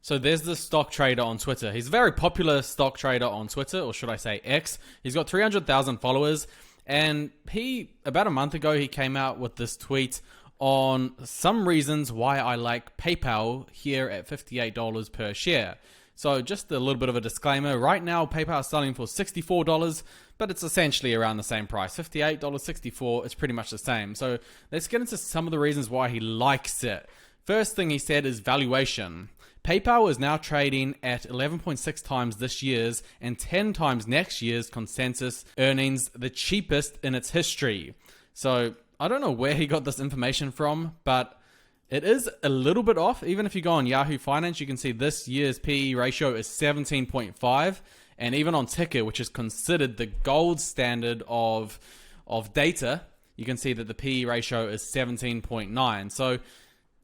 So there's this stock trader on Twitter. He's a very popular stock trader on Twitter, or should I say X. He's got 300,000 followers, and about a month ago, he came out with this tweet on some reasons why I like PayPal here at $58 per share. So just a little bit of a disclaimer. Right now, PayPal is selling for $64, but it's essentially around the same price. $58, $64, it's pretty much the same. So let's get into some of the reasons why he likes it. First thing he said is valuation. PayPal is now trading at 11.6 times this year's and 10 times next year's consensus earnings, the cheapest in its history. So I don't know where he got this information from, but it is a little bit off. Even if you go on Yahoo Finance, you can see this year's PE ratio is 17.5. And even on Ticker, which is considered the gold standard of data, you can see that the PE ratio is 17.9. So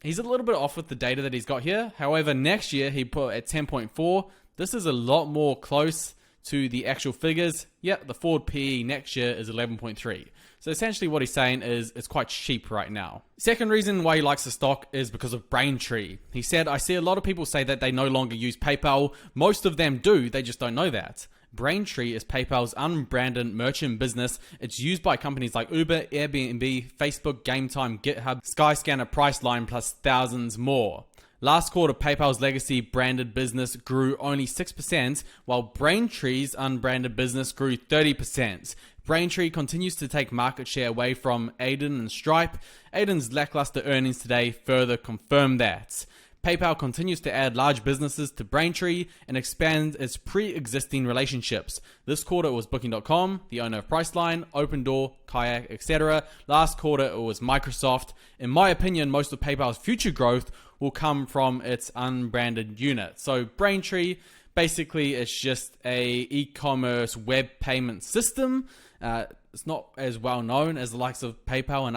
he's a little bit off with the data that he's got here. However, next year he put at 10.4. This is a lot more close to the actual figures. Yeah, the forward PE next year is 11.3. So essentially what he's saying is it's quite cheap right now. Second reason why he likes the stock is because of Braintree. He said, I see a lot of people say that they no longer use PayPal. Most of them do, they just don't know that. Braintree is PayPal's unbranded merchant business. It's used by companies like Uber, Airbnb, Facebook, GameTime, GitHub, Skyscanner, Priceline, plus thousands more. Last quarter, PayPal's legacy branded business grew only 6%, while Braintree's unbranded business grew 30%. Braintree continues to take market share away from Adyen and Stripe. Adyen's lackluster earnings today further confirm that. PayPal continues to add large businesses to Braintree and expand its pre-existing relationships. This quarter it was Booking.com, the owner of Priceline, Opendoor, Kayak, etc. Last quarter it was Microsoft. In my opinion, most of PayPal's future growth will come from its unbranded unit. So Braintree, basically it's just a e-commerce web payment system. It's not as well known as the likes of PayPal and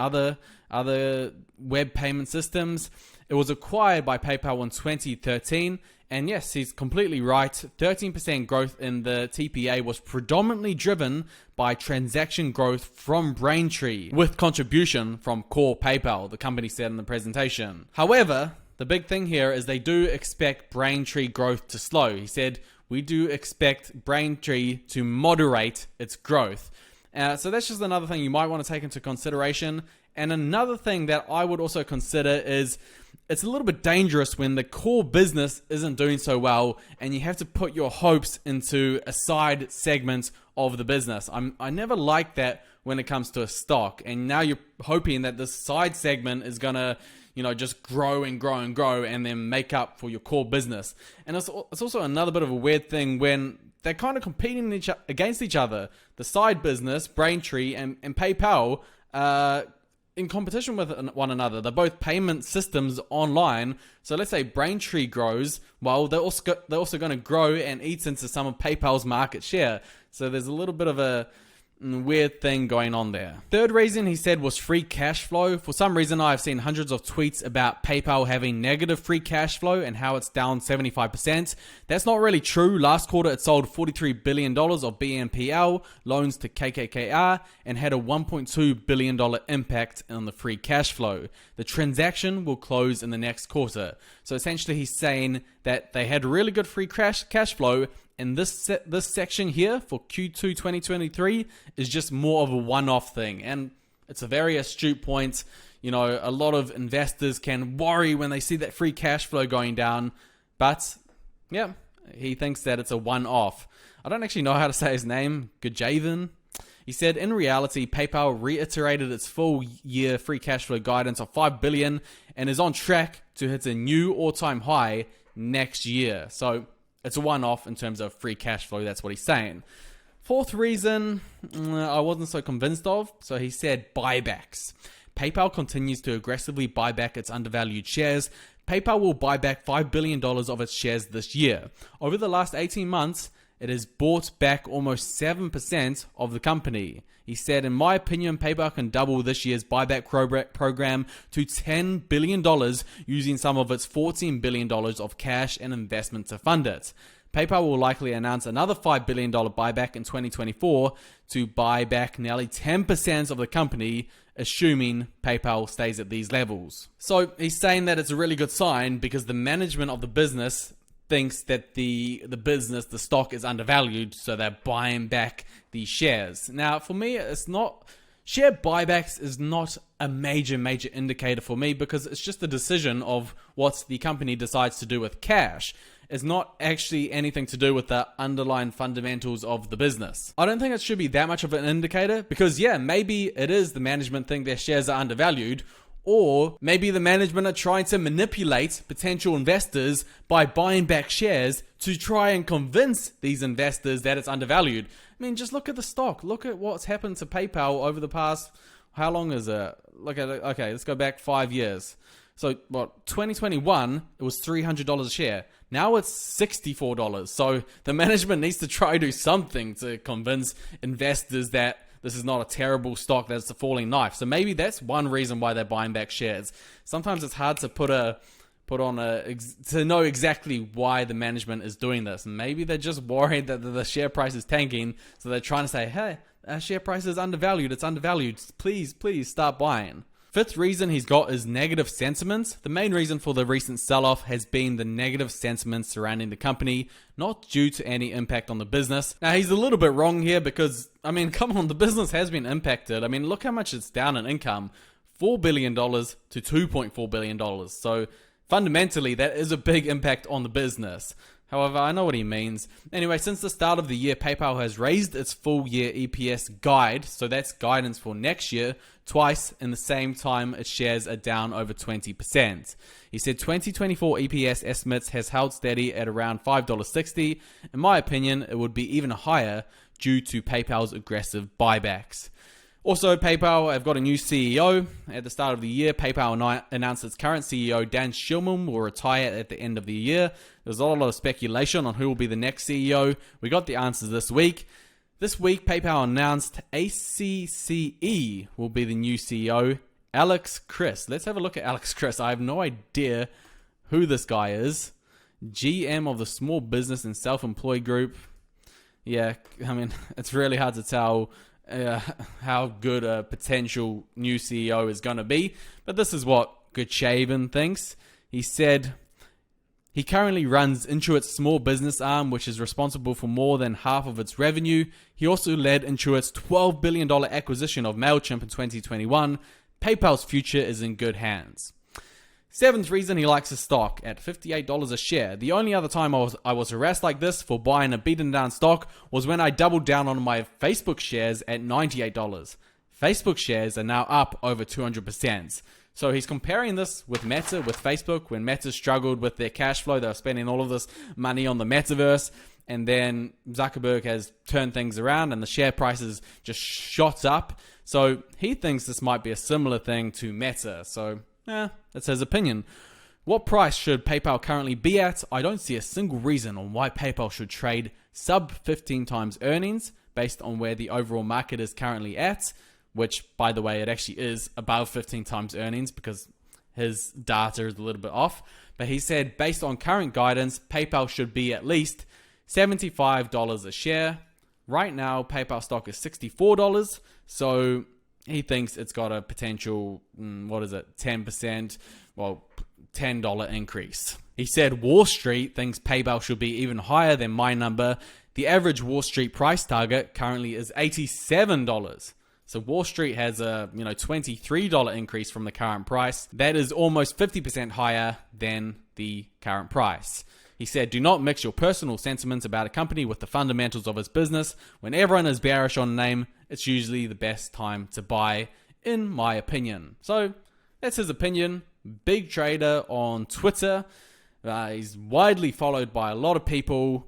other web payment systems. It was acquired by PayPal in 2013. And yes, he's completely right. 13% growth in the TPA was predominantly driven by transaction growth from Braintree, with contribution from core PayPal, the company said in the presentation. However, the big thing here is they do expect Braintree growth to slow. He said, we do expect Braintree to moderate its growth. So that's just another thing you might want to take into consideration. And another thing that I would also consider is it's a little bit dangerous when the core business isn't doing so well and you have to put your hopes into a side segment of the business. I never like that when it comes to a stock. And now you're hoping that this side segment is going to just grow and grow and grow and then make up for your core business. And it's also another bit of a weird thing when they're kind of competing against each other. The side business, Braintree and PayPal, in competition with one another. They're both payment systems online. So let's say Braintree grows, well, they're also going to grow and eat into some of PayPal's market share. So there's a little bit of a weird thing going on there. Third reason he said was free cash flow. For some reason, I've seen hundreds of tweets about PayPal having negative free cash flow and how it's down 75%. That's not really true. Last quarter, it sold $43 billion of BNPL loans to KKR and had a $1.2 billion impact on the free cash flow. The transaction will close in the next quarter. So essentially, he's saying that they had really good free cash flow. And this section here for Q2 2023 is just more of a one-off thing. And it's a very astute point. A lot of investors can worry when they see that free cash flow going down. But, yeah, he thinks that it's a one-off. I don't actually know how to say his name. Gajavin. He said, in reality, PayPal reiterated its full-year free cash flow guidance of $5 billion and is on track to hit a new all-time high next year. So it's a one-off in terms of free cash flow. That's what he's saying. Fourth reason I wasn't so convinced of. So he said buybacks. PayPal continues to aggressively buy back its undervalued shares. PayPal will buy back $5 billion of its shares this year. Over the last 18 months, it has bought back almost 7% of the company. He said, in my opinion, PayPal can double this year's buyback program to $10 billion using some of its $14 billion of cash and investment to fund it. PayPal will likely announce another $5 billion buyback in 2024 to buy back nearly 10% of the company, assuming PayPal stays at these levels. So he's saying that it's a really good sign because the management of the business thinks that the business, the stock is undervalued, so they're buying back these shares. Now, for me, it's not... Share buybacks is not a major indicator for me, because it's just a decision of what the company decides to do with cash. It's not actually anything to do with the underlying fundamentals of the business. I don't think it should be that much of an indicator, because yeah, maybe it is the management think their shares are undervalued, or maybe the management are trying to manipulate potential investors by buying back shares to try and convince these investors that it's undervalued. I mean, just look at the stock. Look at what's happened to PayPal over the past, how long is it? Look at it. Okay, let's go back 5 years. So, 2021, it was $300 a share. Now it's $64. So the management needs to try to do something to convince investors that this is not a terrible stock, that's a falling knife. So maybe that's one reason why they're buying back shares. Sometimes it's hard to to know exactly why the management is doing this. And maybe they're just worried that the share price is tanking, so they're trying to say, hey, our share price is undervalued, it's undervalued, please start buying. Fifth reason he's got is negative sentiment. The main reason for the recent sell-off has been the negative sentiment surrounding the company, not due to any impact on the business. Now, he's a little bit wrong here because, I mean, come on, the business has been impacted. I mean, look how much it's down in income. $4 billion to $2.4 billion. So fundamentally, that is a big impact on the business. However, I know what he means. Anyway, since the start of the year, PayPal has raised its full year EPS guide, so that's guidance for next year, twice in the same time its shares are down over 20%. He said 2024 EPS estimates has held steady at around $5.60. In my opinion, it would be even higher due to PayPal's aggressive buybacks. Also, PayPal have got a new CEO. At the start of the year, PayPal announced its current CEO, Dan Schulman, will retire at the end of the year. There's a lot of speculation on who will be the next CEO. We got the answers this week. This week, PayPal announced ACCE will be the new CEO, Alex Chriss. Let's have a look at Alex Chriss. I have no idea who this guy is. GM of the Small Business and Self-Employed Group. Yeah, I mean, it's really hard to tell how good a potential new CEO is going to be. But this is what Goodshaven thinks. He said he currently runs Intuit's small business arm, which is responsible for more than half of its revenue. He also led Intuit's $12 billion acquisition of MailChimp in 2021. PayPal's future is in good hands. Seventh reason he likes the stock at $58 a share. The only other time I was harassed like this for buying a beaten down stock was when I doubled down on my Facebook shares at $98. Facebook shares are now up over 200%. So he's comparing this with Meta, with Facebook. When Meta struggled with their cash flow, they were spending all of this money on the metaverse. And then Zuckerberg has turned things around and the share prices just shot up. So he thinks this might be a similar thing to Meta. So that's his opinion. What price should PayPal currently be at? I don't see a single reason on why PayPal should trade sub 15 times earnings based on where the overall market is currently at, which, by the way, it actually is above 15 times earnings because his data is a little bit off. But he said based on current guidance, PayPal should be at least $75 a share. Right now, PayPal stock is $64, so he thinks it's got a potential, 10%, $10 increase. He said Wall Street thinks PayPal should be even higher than my number. The average Wall Street price target currently is $87. So Wall Street has a $23 increase from the current price. That is almost 50% higher than the current price. He said, do not mix your personal sentiments about a company with the fundamentals of its business. When everyone is bearish on a name, it's usually the best time to buy, in my opinion. So that's his opinion. Big trader on Twitter. He's widely followed by a lot of people.